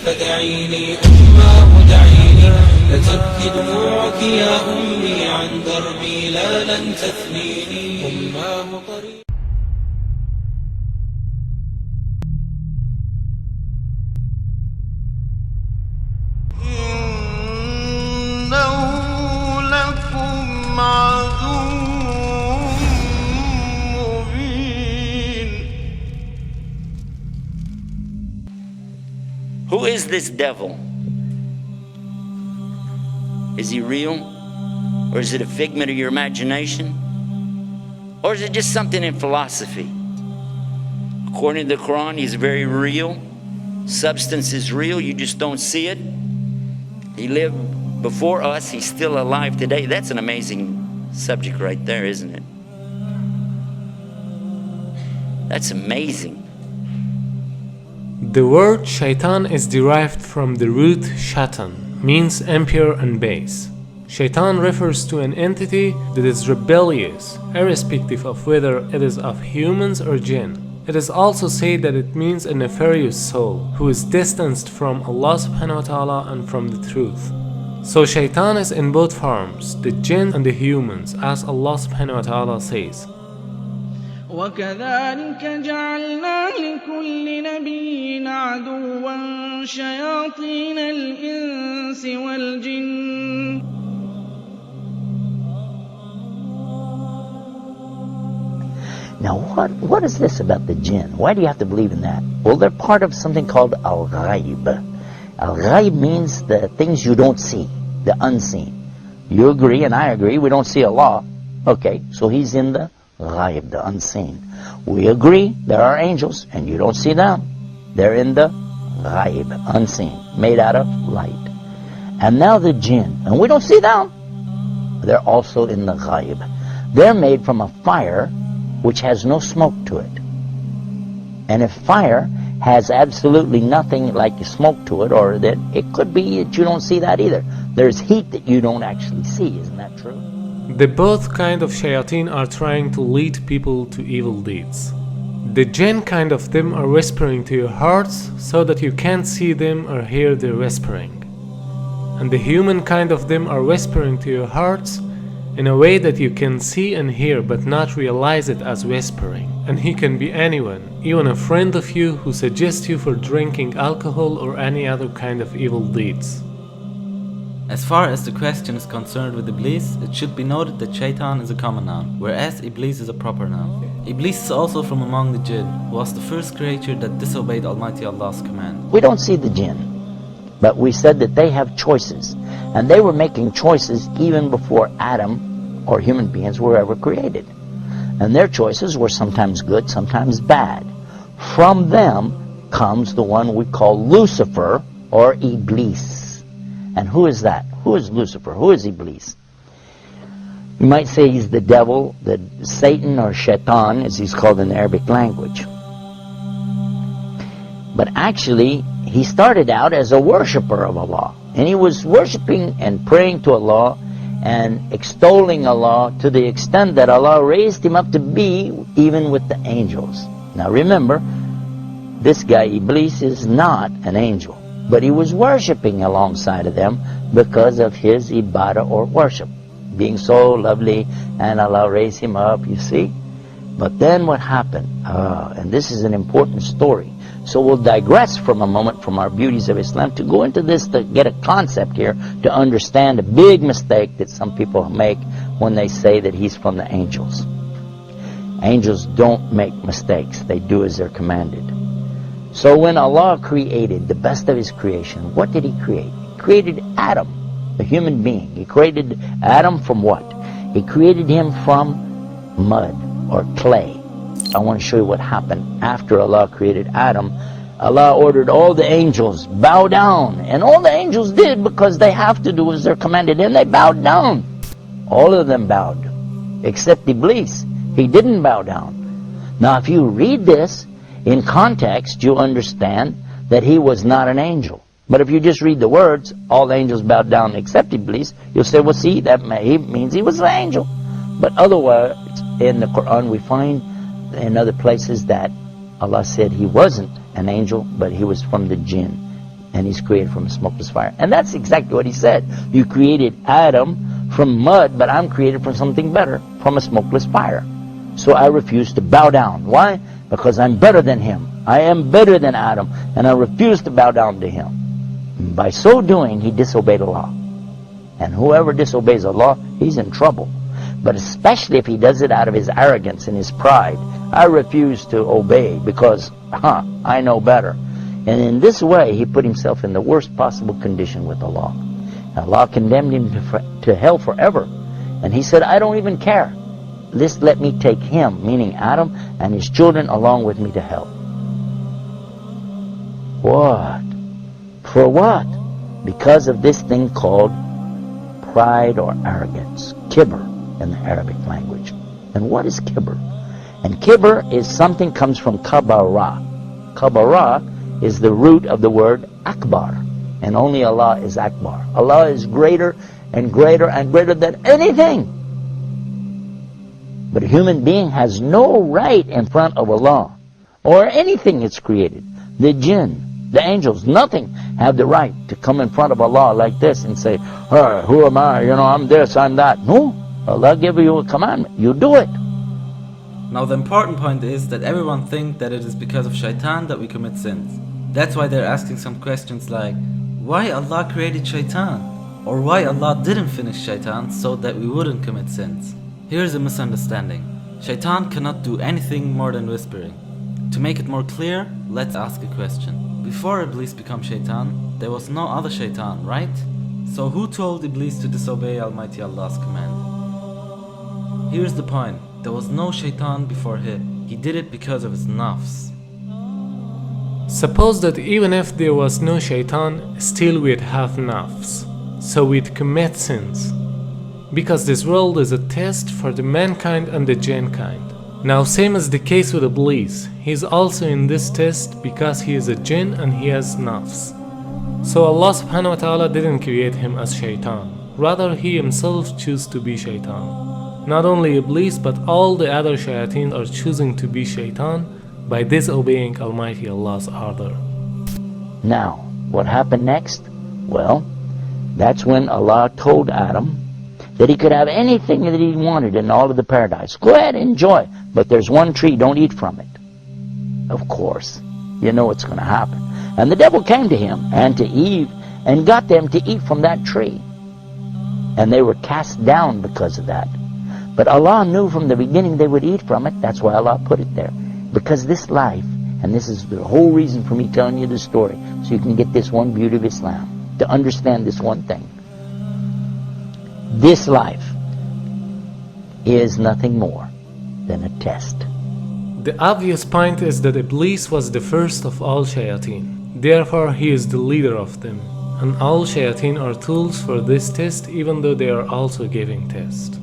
فدعيني أماه دعيني لتبكي دموعك يا أمي عن دربي لا لن تثنيني أماه طريق. Who is this devil? Is he real? Or is it a figment of your imagination? Or is it just something in philosophy? According to the Quran, he's very real. Substance is real, you just don't see it. He lived before us, he's still alive today. That's an amazing subject right there, isn't it? That's amazing. The word shaitan is derived from the root shaitan, means impure and base. Shaitan refers to an entity that is rebellious, irrespective of whether it is of humans or jinn. It is also said that it means a nefarious soul, who is distanced from Allah subhanahu wa ta'ala and from the truth. So shaitan is in both forms, the jinn and the humans, as Allah subhanahu wa ta'ala says. وكذلك جعلنا لكل نبي عدوا شياطين الإنس والجن Now what is this about the jinn? Why do you have to believe in that? Well, they're part of something called al-ghaib. Al-ghaib means the things you don't see, the unseen. You agree and I agree, we don't see Allah. Okay, so he's in the ghaib, the unseen. We agree there are angels and you don't see them. They're in the ghaib, unseen, made out of light. And now the jinn, and we don't see them. They're also in the ghaib. They're made from a fire which has no smoke to it. And if fire has absolutely nothing like smoke to it, or that it could be that you don't see that either. There's heat that you don't actually see, isn't that true? The both kind of shayateen are trying to lead people to evil deeds. The jinn kind of them are whispering to your hearts so that you can't see them or hear their whispering. And the human kind of them are whispering to your hearts in a way that you can see and hear but not realize it as whispering. And he can be anyone, even a friend of you who suggests you for drinking alcohol or any other kind of evil deeds. As far as the question is concerned with Iblis, it should be noted that Shaitan is a common noun, whereas Iblis is a proper noun. Iblis is also from among the jinn, who was the first creature that disobeyed Almighty Allah's command. We don't see the jinn, but we said that they have choices, and they were making choices even before Adam or human beings were ever created. And their choices were sometimes good, sometimes bad. From them comes the one we call Lucifer or Iblis. And who is that? Who is Lucifer? Who is Iblis? You might say he's the devil, the Satan or Shaitan, as he's called in the Arabic language. But actually, he started out as a worshipper of Allah. And he was worshiping and praying to Allah and extolling Allah to the extent that Allah raised him up to be even with the angels. Now remember, this guy Iblis is not an angel. But he was worshipping alongside of them because of his ibadah or worship, being so lovely, and Allah raised him up, you see. But then what happened? And this is an important story. So we'll digress from a moment from our beauties of Islam to go into this to get a concept here to understand a big mistake that some people make when they say that he's from the angels. Angels don't make mistakes. They do as they're commanded. So when Allah created the best of His creation, what did He create? He created Adam, a human being. He created Adam from what? He created him from mud or clay. I want to show you what happened after Allah created Adam. Allah ordered all the angels, bow down. And all the angels did because they have to do as they're commanded. And they bowed down. All of them bowed, except Iblis. He didn't bow down. Now if you read this in context, you understand that he was not an angel. But if you just read the words, all the angels bowed down except Iblis, you'll say, well, see, that means he was an angel. But otherwise, in the Quran, we find in other places that Allah said he wasn't an angel, but he was from the jinn. and he's created from a smokeless fire. And that's exactly what he said. You created Adam from mud, but I'm created from something better, from a smokeless fire. So I refuse to bow down. Why? Because I'm better than him. I am better than Adam, and I refuse to bow down to him. And by so doing, he disobeyed Allah. And whoever disobeys Allah, he's in trouble. But especially if he does it out of his arrogance and his pride. I refuse to obey because, I know better. And in this way, he put himself in the worst possible condition with Allah. Allah condemned him to hell forever. And he said, I don't even care. Just let me take him, meaning Adam, and his children along with me to hell. What? For what? Because of this thing called pride or arrogance. Kibr in the Arabic language. And what is kibr? And kibr is something comes from kabara. Kabara is the root of the word akbar. And only Allah is akbar. Allah is greater and greater and greater than anything. But a human being has no right in front of Allah or anything it's created. The jinn, the angels, nothing have the right to come in front of Allah like this and say, who am I? I'm this, I'm that. No, Allah gave you a commandment. You do it. Now the important point is that everyone thinks that it is because of shaitan that we commit sins. That's why they're asking some questions like, why Allah created shaitan? Or why Allah didn't finish shaitan so that we wouldn't commit sins? Here's a misunderstanding. Shaitan cannot do anything more than whispering. To make it more clear, let's ask a question. Before Iblis became shaitan, there was no other shaitan, right? So who told Iblis to disobey Almighty Allah's command? Here's the point. There was no shaitan before him. He did it because of his nafs. Suppose that even if there was no shaitan, still we'd have nafs. So we'd commit sins. Because this world is a test for the mankind and the jinn kind. Now same as the case with Iblis, he's also in this test because he is a jinn and he has nafs. So Allah subhanahu wa ta'ala didn't create him as shaitan, rather he himself chose to be shaitan. Not only Iblis but all the other shayateen are choosing to be shaitan by disobeying Almighty Allah's order. Now, what happened next? Well, that's when Allah told Adam that he could have anything that he wanted in all of the paradise. Go ahead, enjoy. But there's one tree, don't eat from it. Of course, you know what's going to happen. And the devil came to him and to Eve and got them to eat from that tree. And they were cast down because of that. But Allah knew from the beginning they would eat from it. That's why Allah put it there. Because this life, and this is the whole reason for me telling you this story, so you can get this one beauty of Islam, to understand this one thing. This life is nothing more than a test. The obvious point is that Iblis was the first of all shayateen. Therefore, he is the leader of them. And all shayateen are tools for this test, even though they are also giving test.